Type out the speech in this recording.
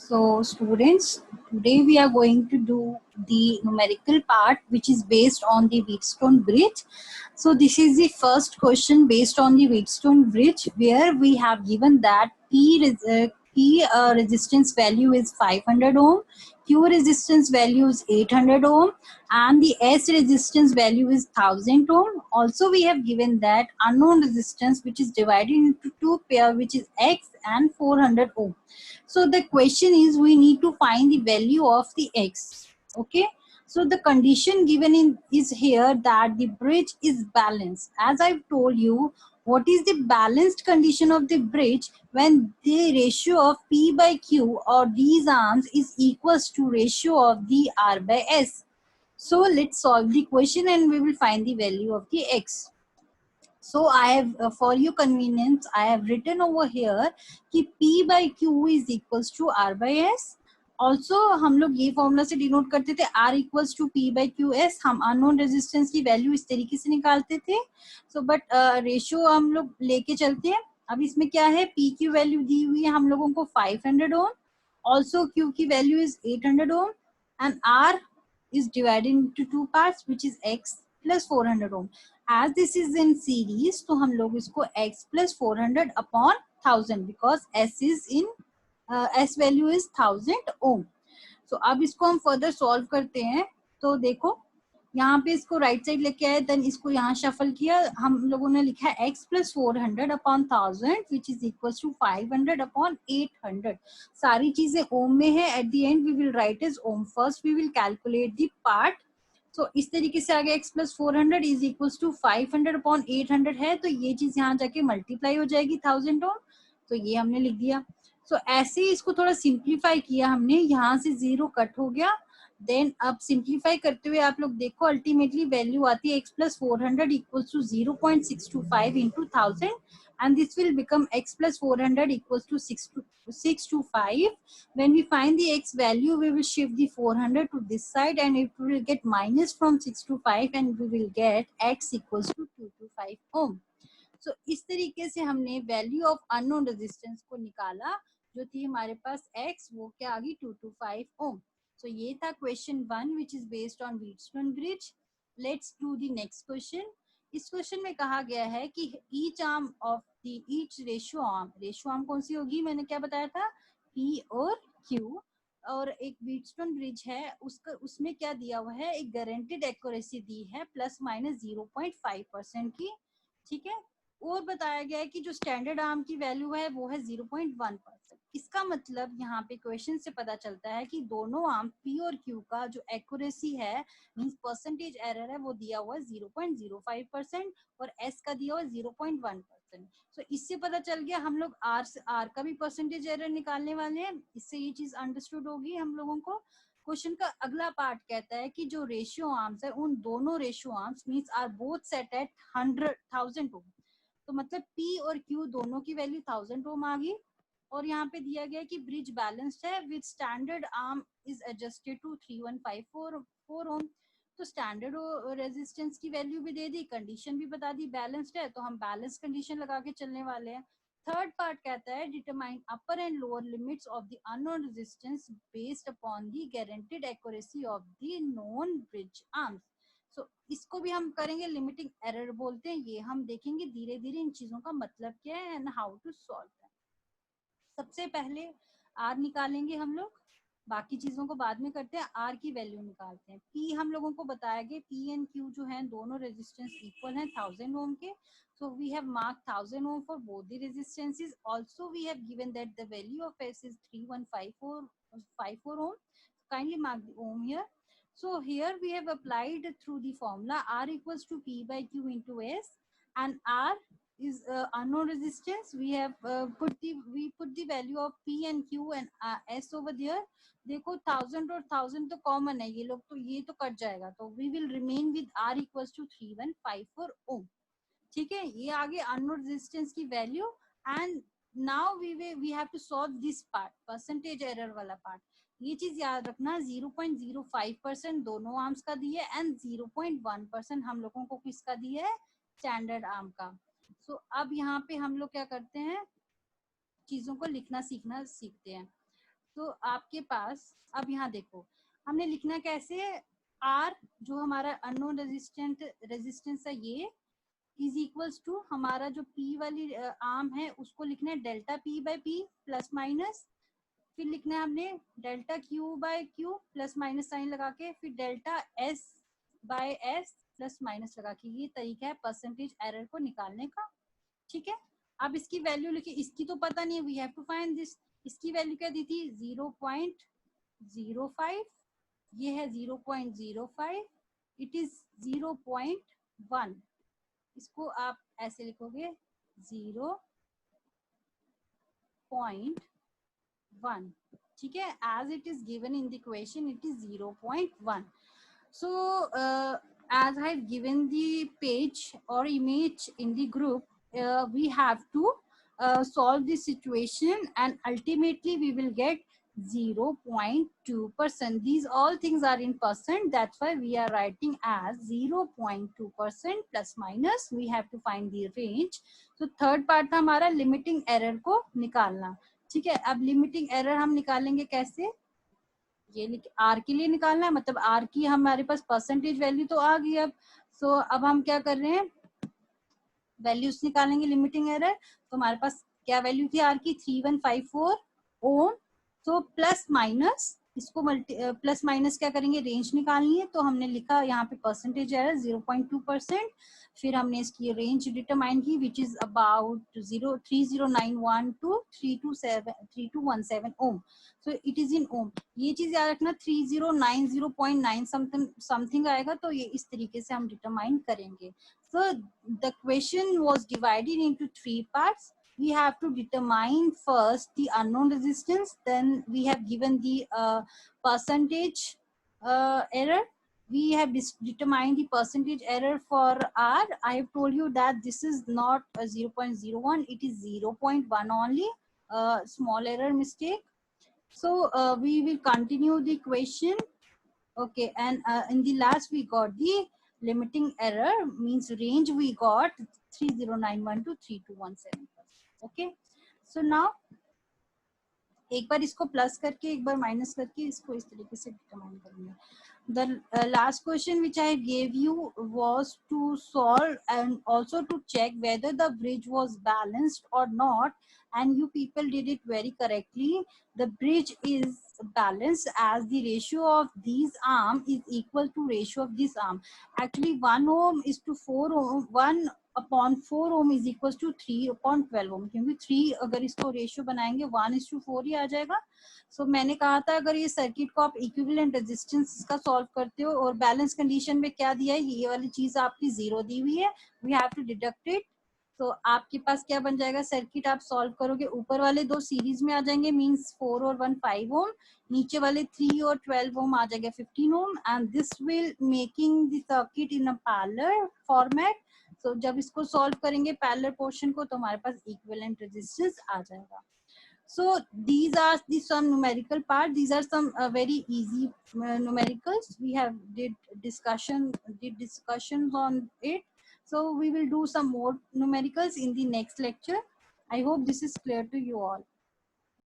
So students, today we are going to do the numerical part which is based on the Wheatstone bridge. So this is the first question based on the Wheatstone bridge, where we have given that P resistance value is 500 ohm, Q resistance value is 800 ohm, and the S resistance value is 1000 ohm. Also we have given that unknown resistance which is divided into two pair, which is X and 400 ohm. So the question is, we need to find the value of the X. Okay. So the condition given in is here that the bridge is balanced. As I've told you, what is the balanced condition of the bridge? When the ratio of P by Q or these arms is equals to ratio of the R by S. So let's solve the question and we will find the value of the X. So I have, for your convenience, I have written over here कि P by Q is equals to R by S. Also हम लोग ये formula से denote करते थे R equals to P by QS. हम unknown resistance की value इस तरीके से निकालते थे. सो बट रेशियो हम लोग लेके चलते हैं. अब इसमें क्या है, P की वैल्यू दी हुई है हम लोगों को 500 ओम. ऑल्सो Q की value is 800 ohm and R is divided into two parts, which is X plus 400 ohm. As this is in series, तो हम लोग इसको X plus 400 upon 1000, because S is in S value is 1000 ohm. So अब इसको हम further solve करते हैं. तो देखो यहाँ पे इसको राइट साइड लेके आए, देन इसको यहाँ शफल किया. हम लोगों ने लिखा है x plus 400 upon 1000 which is equals to 500 upon 800. सारी चीजें ओम में है. At the end we will write is ohm. First we will calculate the part. So इस तरीके से आगे x plus 400 is equals to 500 upon 800 है, तो ये चीज यहाँ जाके मल्टीप्लाई हो जाएगी 1000 ओम. तो ये हमने लिख दिया. सो ऐसे ही इसको थोड़ा सिंप्लीफाई किया हमने. यहाँ से जीरो कट हो गया. देन अब सिंप्लीफाई करते हुए आप लोग देखो, अल्टीमेटली वैल्यू आती है x plus 400 equals to 0.625 into 1000, and this will become x plus 400 equals to 625. When we find the x value, we will shift the 400 to this side and it will get minus from 625 and we will get x equals to 225 ohm. So इस तरीके से हमने value of unknown resistance को निकाला, जो थी हमारे पास x, वो क्या आ गई 225 ohm. So ये था question 1 which is based on Wheatstone bridge. Let's do the next question. इस क्वेश्चन में कहा गया है कि each arm of the each ratio arm कौन सी होगी, मैंने क्या बताया था, P और Q. और एक Wheatstone ब्रिज है, उसका उसमें क्या दिया हुआ है, एक गारंटेड एक्यूरेसी दी है प्लस माइनस 0.5% की. ठीक है. और बताया गया है कि जो स्टैंडर्ड आर्म की वैल्यू है वो है 0.1%. इसका मतलब यहाँ पे क्वेश्चन से पता चलता है कि दोनों आर्म P और Q का जो एक्यूरेसी है, मींस परसेंटेज एरर है, वो दिया हुआ है 0.05% और S का दिया हुआ है 0.1%. सो इससे पता चल गया हम लोग R का भी परसेंटेज एरर निकालने वाले हैं. इससे ये चीज अंडरस्टूड होगी हम लोगों को. क्वेश्चन का अगला पार्ट कहता है कि जो रेशियो आर्म्स है, उन दोनों ratio arms means R both set at 100,000 ohm. तो मतलब P और Q दोनों की वैल्यू 1000 ओम आ गई. और यहाँ पे दिया गया कि ब्रिज बैलेंस्ड है with standard arm is adjusted to 31544 ohm. तो स्टैंडर्ड रेजिस्टेंस की वैल्यू भी दे दी, कंडीशन भी बता दी, बैलेंस्ड है, तो हम बैलेंस कंडीशन लगा के चलने वाले हैं. थर्ड पार्ट कहता है determine upper and lower limits of the unknown resistance based upon the guaranteed accuracy of the known bridge arms. So इसको भी हम करेंगे, लिमिटिंग एरर बोलते हैं. ये हम देखेंगे धीरे धीरे इन चीजों का मतलब क्या है and how to solve that. सबसे पहले आर निकालेंगे हम लोग, बाकी चीजों को बाद में करते हैं. आर की वैल्यू निकालते हैं. पी हम लोगों को बताया गया पी एंड क्यू जो है दोनों रेजिस्टेंस इक्वल हैं 1000 ओम के. So we have marked 1000 ohm for both the resistances. Also we have given that the value of S is 31554 ohm. Kindly mark the ohm here. So here we have applied through the formula R equals to P by Q into S, and R is unknown resistance. We have put the value of P and Q and S over there. देखो 1000 और 1000 तो common है, ये लोग तो ये तो cut जाएगा, तो we will remain with R equals to 3154 ohm. ठीक है. ये आगे अननोन रेजिस्टेंस की value. And now we have to solve this part, percentage error वाला पार्ट. ये चीज याद रखना, 0.05% दोनों आर्म्स का दिया है एंड 0.1% हम लोगों को किसका दिया है, स्टैंडर्ड आर्म का. सो अब यहाँ पे हम लोग क्या करते हैं, चीजों को लिखना सीखना सीखते हैं. तो आपके पास अब यहाँ देखो हमने लिखना कैसे है, आर जो हमारा अननोन रेजिस्टेंस है ये इज इक्वल्स टू हमारा जो पी वाली आर्म है उसको लिखना है delta P by P plus minus, फिर लिखना है हमने delta Q by Q plus minus sign लगा के, फिर delta S by S plus minus लगा के। ये तरीका है परसेंटेज एरर को निकालने का। ठीक है, अब इसकी वैल्यू लिखिए, इसकी तो पता नहीं है, we have to find this. इसकी वैल्यू क्या दी थी 0.05, ये है 0.05, इट इज 0.1। इसको आप ऐसे लिखोगे 0.1, ठीक है, as it is given in the equation it is 0.1. So as I have given the page or image in the group, we have to solve this situation and ultimately we will get 0.2%. These all things are in percent, that's why we are writing as 0.2% plus minus. We have to find the range. So third part था हमारा limiting error को निकालना। ठीक है, अब limiting error हम निकालेंगे कैसे, ये आर के लिए निकालना है, मतलब आर की हमारे पास परसेंटेज वैल्यू तो आ गई अब। सो अब हम क्या कर रहे हैं, वैल्यूज निकालेंगे लिमिटिंग एरर। तो हमारे पास क्या वैल्यू थी आर की 3154 ओम। सो प्लस माइनस इसको प्लस माइनस क्या करेंगे, रेंज निकालनी है, तो हमने लिखा यहाँ पे परसेंटेज एरर 0.2%। फिर हमने इसकी रेंज डिटरमाइन की which is about 3091 to 3217 ohm. So it is in ohm. ये चीज याद रखना 3090.9 समथिंग आएगा, तो ये इस तरीके से हम डिटरमाइन करेंगे। So the question was divided into three parts. We have to determine first the unknown resistance, then we have given the percentage error. We have determined the percentage error for R. I have told you that this is not a 0.01, it is 0.1 only, small error mistake. So we will continue the question. Okay, and in the last we got the limiting error, means range we got 3091 to 3217. Okay, so now एक बार इसको plus करके एक बार minus करके इसको इस तरीके से determine करेंगे। The last question which I gave you was to solve and also to check whether the bridge was balanced or not, and you people did it very correctly. The bridge is balanced as the ratio of these arm is equal to ratio of this arm. Actually 1 ohm is to 4 ohm, 1 upon 4 ohm is equal to 3 upon 12 ohm, क्योंकि 3 अगर इसको ratio बनाएंगे 1:4 ही आ जाएगा। सो मैंने कहा था अगर ये सर्किट को आप इक्विवेलेंट रेजिस्टेंस का सॉल्व करते हो और बैलेंस कंडीशन में क्या दिया है, ये वाली चीज आपकी 0 दी हुई है, we have to deduct it. तो आपके पास क्या बन जाएगा, सर्किट आप सॉल्व करोगे, ऊपर वाले दो सीरीज में आ जाएंगे, मींस 4 और 1 5 ओम, नीचे वाले 3 और 12 ओम आ जाएगा 15 ohm, and this will making the circuit in a parallel format. So, जब इसको सॉल्व करेंगे पैरेलल पोर्शन को, तो हमारे पास इक्विवेलेंट रेजिस्टेंस आ जाएगा। So these are the some numerical part. These are some very easy numericals. We have did discussions on it. So we will do some more numericals in the next lecture. I hope this is clear to you all.